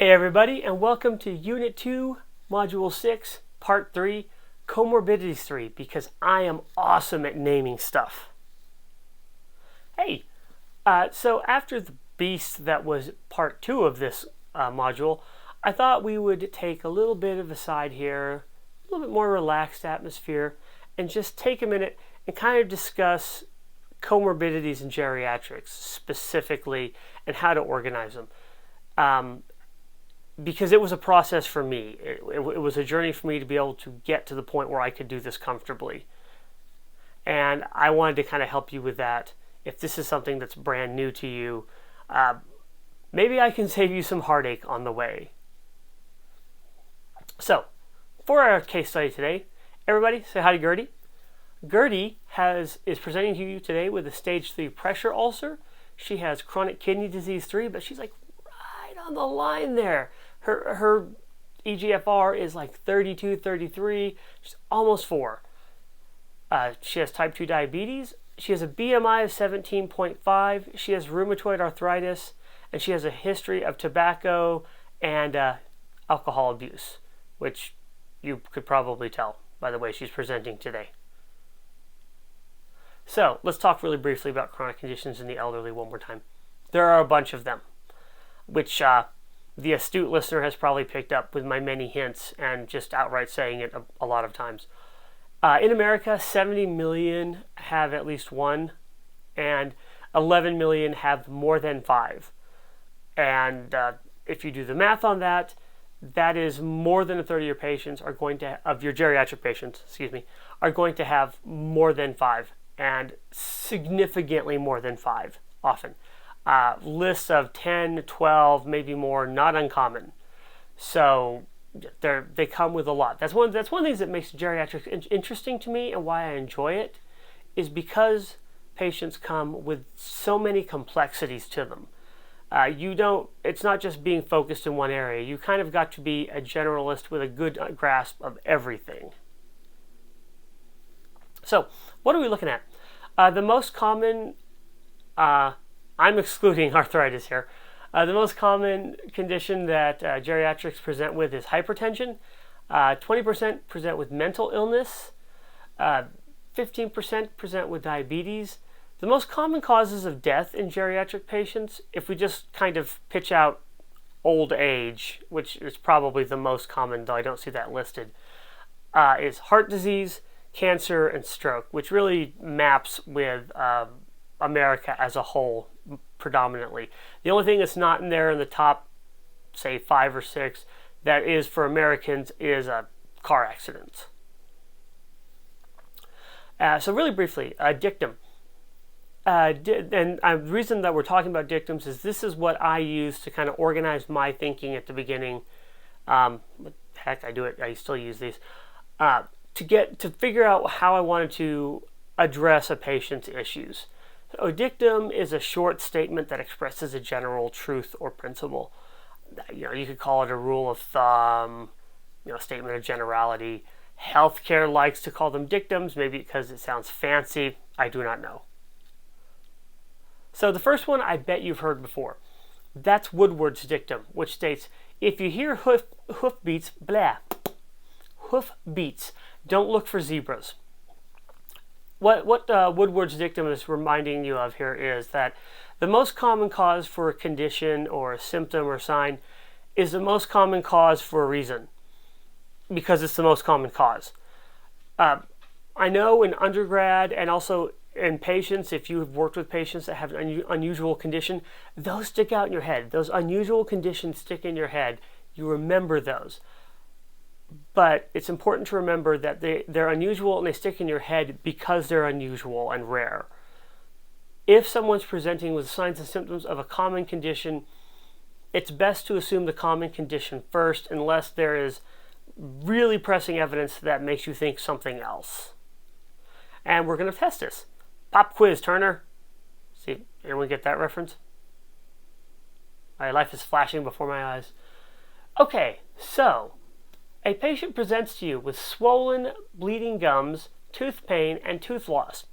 Hey everybody, and welcome to Unit 2, Module 6, Part 3, Comorbidities 3, because I am awesome at naming stuff. Hey, so after the beast that was Part 2 of this module, I thought we would take a little bit of a side here, a little bit more relaxed atmosphere, and just take a minute and kind of discuss comorbidities in geriatrics specifically and how to organize them. Because it was a process for me. It was a journey for me to be able to get to the point where I could do this comfortably. And I wanted to kind of help you with that. If this is something that's brand new to you, maybe I can save you some heartache on the way. So, for our case study today, everybody say hi to Gertie. Gertie is presenting to you today with a stage 3 pressure ulcer. She has chronic kidney disease 3, but she's like right on the line there. Her EGFR is like 32, 33. She's almost 4. She has type 2 diabetes. She has a BMI of 17.5. She has rheumatoid arthritis. And she has a history of tobacco and alcohol abuse, which you could probably tell by the way she's presenting today. So let's talk really briefly about chronic conditions in the elderly one more time. There are a bunch of them, which the astute listener has probably picked up with my many hints and just outright saying it a lot of times. In America, 70 million have at least one, and 11 million have more than 5. And if you do the math on that, that is more than a third of your patients are going to, of your geriatric patients, are going to have more than 5, and significantly more than 5 often. Lists of 10, 12, maybe more, not uncommon. So they come with a lot. That's one of the things that makes geriatrics interesting to me, and why I enjoy it, is because patients come with so many complexities to them. It's not just being focused in one area. You kind of got to be a generalist with a good grasp of everything. So what are we looking at? The most common, I'm excluding arthritis here. The most common condition that geriatrics present with is hypertension. 20% present with mental illness. 15% present with diabetes. The most common causes of death in geriatric patients, if we just kind of pitch out old age, which is probably the most common, though I don't see that listed, is heart disease, cancer, and stroke, which really maps with America as a whole predominantly. The only thing that's not in there in the top, say, 5 or 6 that is for Americans is car accidents. So really briefly, dictum. The reason that we're talking about dictums is this is what I use to kind of organize my thinking at the beginning. Heck, I do it. I still use these to figure out how I wanted to address a patient's issues. A dictum is a short statement that expresses a general truth or principle. You could call it a rule of thumb, statement of generality. Healthcare likes to call them dictums, maybe because it sounds fancy. I do not know. So the first one I bet you've heard before. That's Woodward's dictum, which states, if you hear hoof beats, hoof beats, don't look for zebras. What Woodward's dictum is reminding you of here is that the most common cause for a condition or a symptom or sign is the most common cause for a reason, because it's the most common cause. I know in undergrad and also in patients, if you have worked with patients that have an unusual condition, those stick out in your head. Those unusual conditions stick in your head. You remember those. But it's important to remember that they're unusual and they stick in your head because they're unusual and rare. If someone's presenting with signs and symptoms of a common condition, it's best to assume the common condition first unless there is really pressing evidence that makes you think something else. And we're going to test this. Pop quiz, Turner. See, anyone get that reference? My life is flashing before my eyes. Okay, so a patient presents to you with swollen, bleeding gums, tooth pain, and tooth loss.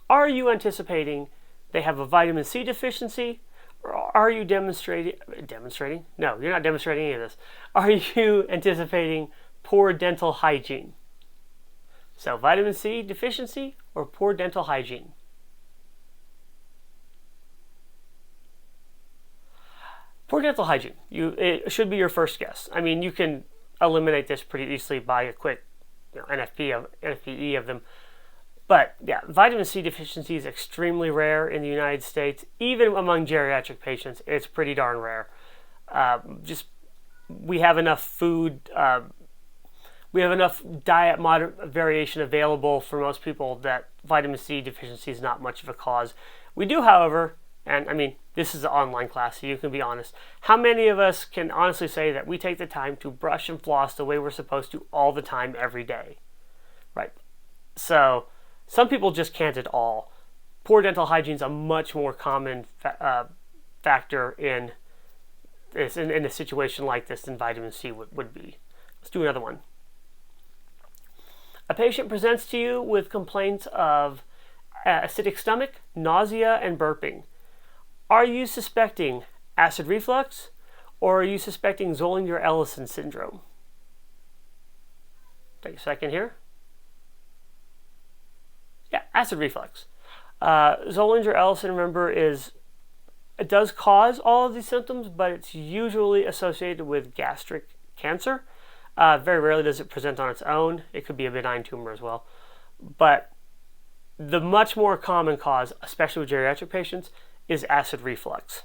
Are you anticipating they have a vitamin C deficiency, or are you demonstrating? No, you're not demonstrating any of this. Are you anticipating poor dental hygiene? So vitamin C deficiency or poor dental hygiene? Poor dental hygiene. It should be your first guess. I mean, you can eliminate this pretty easily by a quick NFPE of them. But yeah, vitamin C deficiency is extremely rare in the United States. Even among geriatric patients, it's pretty darn rare. We have enough food, we have enough diet variation available for most people that vitamin C deficiency is not much of a cause. We do, however, and I mean, this is an online class, so you can be honest. How many of us can honestly say that we take the time to brush and floss the way we're supposed to all the time, every day? Right. So some people just can't at all. Poor dental hygiene is a much more common factor in a situation like this than vitamin C would be. Let's do another one. A patient presents to you with complaints of acidic stomach, nausea, and burping. Are you suspecting acid reflux, or are you suspecting Zollinger-Ellison syndrome? Take a second here. Yeah, acid reflux. Zollinger-Ellison, remember, it does cause all of these symptoms, but it's usually associated with gastric cancer. Very rarely does it present on its own. It could be a benign tumor as well. But the much more common cause, especially with geriatric patients, is acid reflux.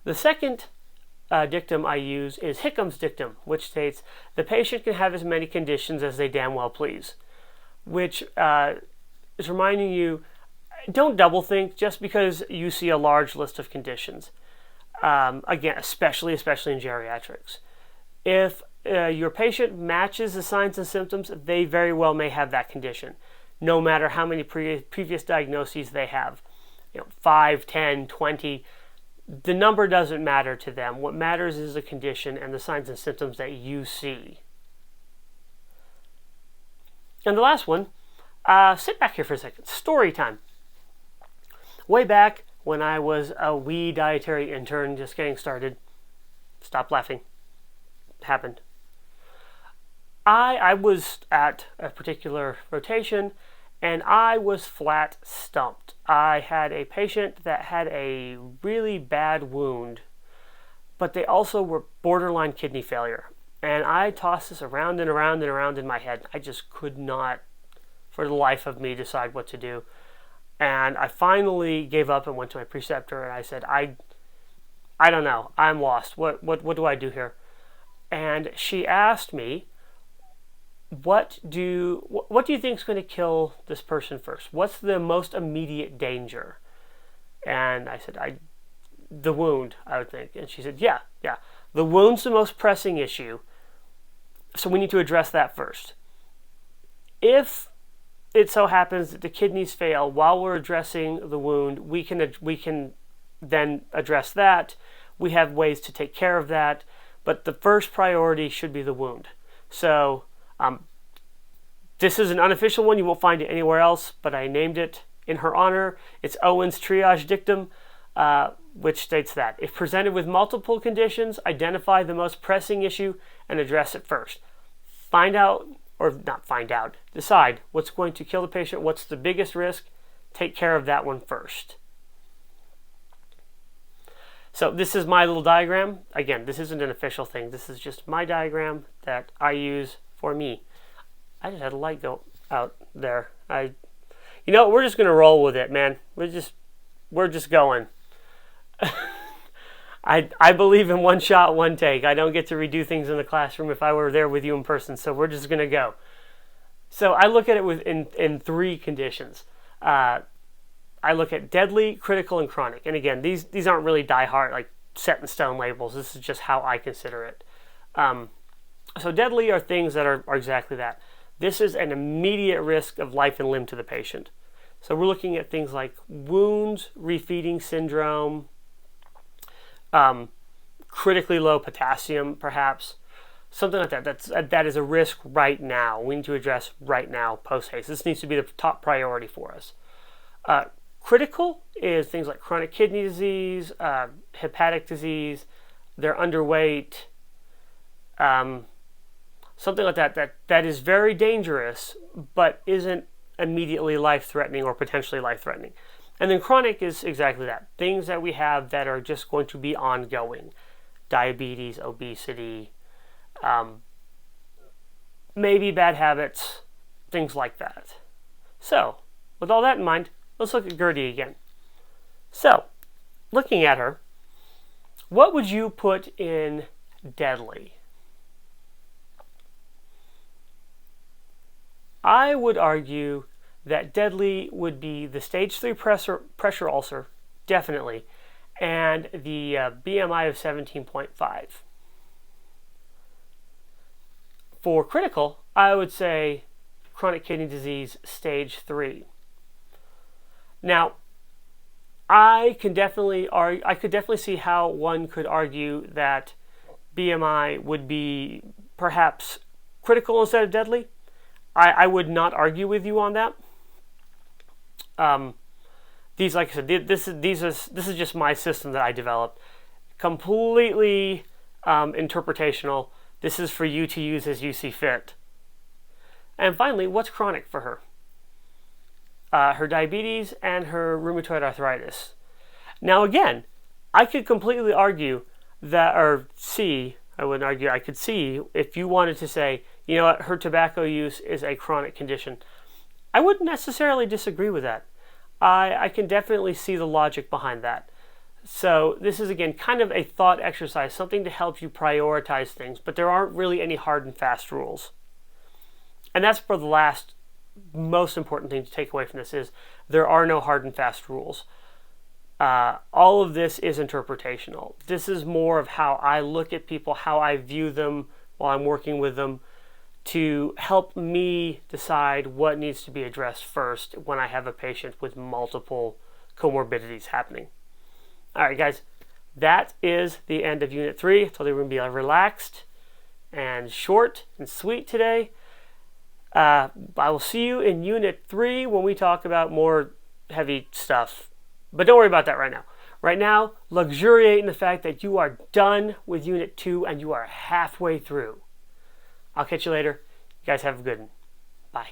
The second dictum I use is Hickham's dictum, which states the patient can have as many conditions as they damn well please, which is reminding you, don't double think just because you see a large list of conditions. Again, especially in geriatrics. If your patient matches the signs and symptoms, they very well may have that condition, no matter how many previous diagnoses they have. 5, 10, 20. The number doesn't matter to them. What matters is the condition and the signs and symptoms that you see. And the last one, sit back here for a second. Story time. Way back when I was a wee dietary intern just getting started, stop laughing, it happened. I was at a particular rotation and I was flat stumped. I had a patient that had a really bad wound, but they also were borderline kidney failure. And I tossed this around and around and around in my head. I just could not, for the life of me, decide what to do. And I finally gave up and went to my preceptor and I said, I don't know. I'm lost. What do I do here? And she asked me, what do you think is going to kill this person first? What's the most immediate danger? And I said, the wound, I would think. And she said, yeah. The wound's the most pressing issue. So we need to address that first. If it so happens that the kidneys fail while we're addressing the wound, we can then address that. We have ways to take care of that, but the first priority should be the wound. So this is an unofficial one. You won't find it anywhere else, but I named it in her honor. It's Owen's triage dictum, which states that if presented with multiple conditions, identify the most pressing issue and address it first. Decide what's going to kill the patient, what's the biggest risk, take care of that one first. So this is my little diagram. Again, this isn't an official thing. This is just my diagram that I use for me. I just had a light go out there. We're just going to roll with it, man. We're just going. I believe in one shot, one take. I don't get to redo things in the classroom if I were there with you in person, so we're just going to go. So I look at it in 3 conditions. I look at deadly, critical, and chronic. And again, these aren't really die-hard, like set in stone labels. This is just how I consider it. So deadly are things that are exactly that. This is an immediate risk of life and limb to the patient. So we're looking at things like wounds, refeeding syndrome, critically low potassium, perhaps. Something like that. That is a risk right now. We need to address right now, post-haste. This needs to be the top priority for us. Critical is things like chronic kidney disease, hepatic disease, they're underweight, something like that is very dangerous, but isn't immediately life-threatening or potentially life-threatening. And then chronic is exactly that. Things that we have that are just going to be ongoing. Diabetes, obesity, maybe bad habits, things like that. So, with all that in mind, let's look at Gertie again. So, looking at her, what would you put in deadly? I would argue that deadly would be the stage 3 pressure ulcer, definitely, and the BMI of 17.5. For critical, I would say chronic kidney disease stage 3. Now, I could definitely see how one could argue that BMI would be perhaps critical instead of deadly. I would not argue with you on that. These, like I said, this is just my system that I developed, completely interpretational. This is for you to use as you see fit. And finally, what's chronic for her? Her diabetes and her rheumatoid arthritis. Now again, I could completely argue that, or see, I wouldn't argue, I could see if you wanted to say, you know what, her tobacco use is a chronic condition. I wouldn't necessarily disagree with that. I can definitely see the logic behind that. So this is, again, kind of a thought exercise, something to help you prioritize things, but there aren't really any hard and fast rules. And that's for the last most important thing to take away from this is there are no hard and fast rules. All of this is interpretational. This is more of how I look at people, how I view them while I'm working with them, to help me decide what needs to be addressed first when I have a patient with multiple comorbidities happening. All right, guys, that is the end of Unit 3. I told you we're going to be relaxed and short and sweet today. I will see you in Unit 3 when we talk about more heavy stuff. But don't worry about that right now. Right now, luxuriate in the fact that you are done with Unit 2 and you are halfway through. I'll catch you later. You guys have a good one. Bye.